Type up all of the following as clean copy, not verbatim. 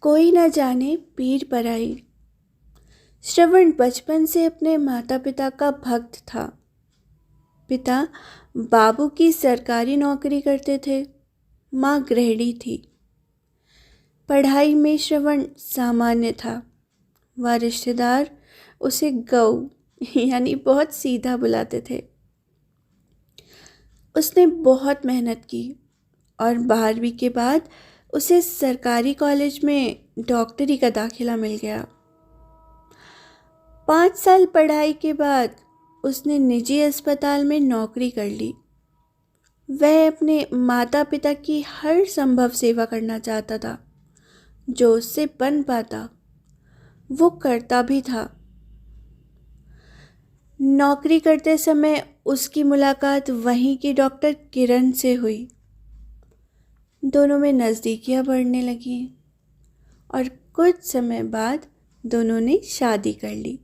कोई न जाने पीर पर आई। श्रवण बचपन से अपने माता पिता का भक्त था। पिता बाबू की सरकारी नौकरी करते थे, माँ गृहिणी थी। पढ़ाई में श्रवण सामान्य था। वह रिश्तेदार उसे गऊ यानी बहुत सीधा बुलाते थे। उसने बहुत मेहनत की और 12वीं के बाद उसे सरकारी कॉलेज में डॉक्टरी का दाखिला मिल गया। 5 साल पढ़ाई के बाद उसने निजी अस्पताल में नौकरी कर ली। वह अपने माता पिता की हर संभव सेवा करना चाहता था। जो उससे बन पाता वो करता भी था। नौकरी करते समय उसकी मुलाकात वहीं की डॉक्टर किरण से हुई। दोनों में नज़दीकियां बढ़ने लगी और कुछ समय बाद दोनों ने शादी कर ली।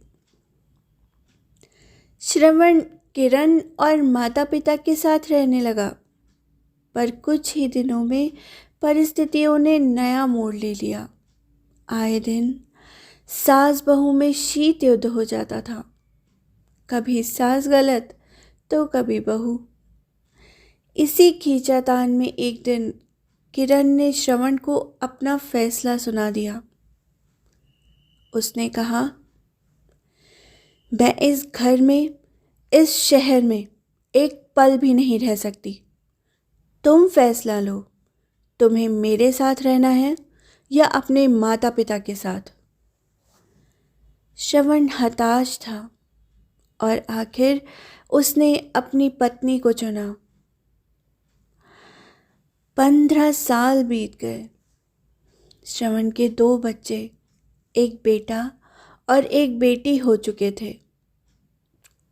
श्रवण किरण और माता पिता के साथ रहने लगा, पर कुछ ही दिनों में परिस्थितियों ने नया मोड़ ले लिया। आए दिन सास बहू में शीत युद्ध हो जाता था। कभी सास गलत तो कभी बहू। इसी खींचातान में एक दिन किरण ने श्रवण को अपना फैसला सुना दिया। उसने कहा, मैं इस घर में, इस शहर में एक पल भी नहीं रह सकती। तुम फैसला लो, तुम्हें मेरे साथ रहना है या अपने माता पिता के साथ। श्रवण हताश था और आखिर उसने अपनी पत्नी को चुना। 15 साल बीत गए। श्रवण के 2 बच्चे, एक बेटा और एक बेटी हो चुके थे।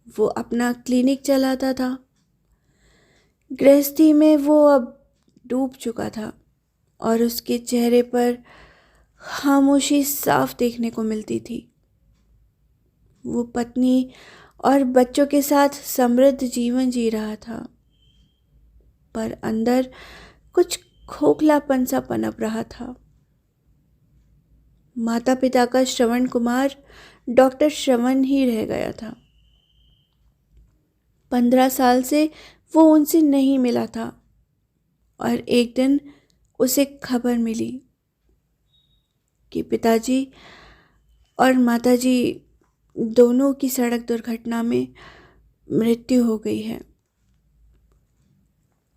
वो अपना क्लिनिक चलाता था। गृहस्थी में वो अब डूब चुका था और उसके चेहरे पर खामोशी साफ देखने को मिलती थी। वो पत्नी और बच्चों के साथ समृद्ध जीवन जी रहा था, पर अंदर कुछ खोखलापन सा पनप रहा था। माता पिता का श्रवण कुमार डॉक्टर श्रवण ही रह गया था। 15 साल से वो उनसे नहीं मिला था और एक दिन उसे खबर मिली कि पिताजी और माताजी दोनों की सड़क दुर्घटना में मृत्यु हो गई है।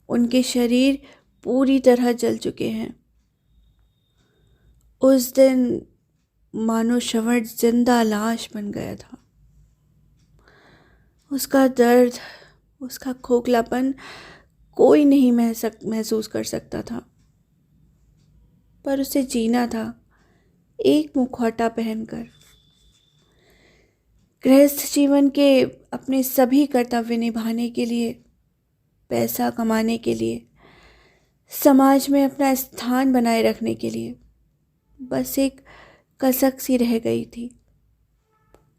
उनके शरीर पूरी तरह जल चुके हैं। उस दिन मानो श्रवण जिंदा लाश बन गया था। उसका दर्द, उसका खोखलापन कोई नहीं महसूस कर सकता था, पर उसे जीना था एक मुखौटा पहनकर। गृहस्थ जीवन के अपने सभी कर्तव्य निभाने के लिए, पैसा कमाने के लिए, समाज में अपना स्थान बनाए रखने के लिए बस एक कसक सी रह गई थी।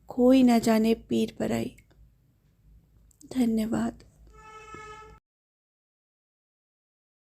कोई न जाने पीर पर आई। धन्यवाद।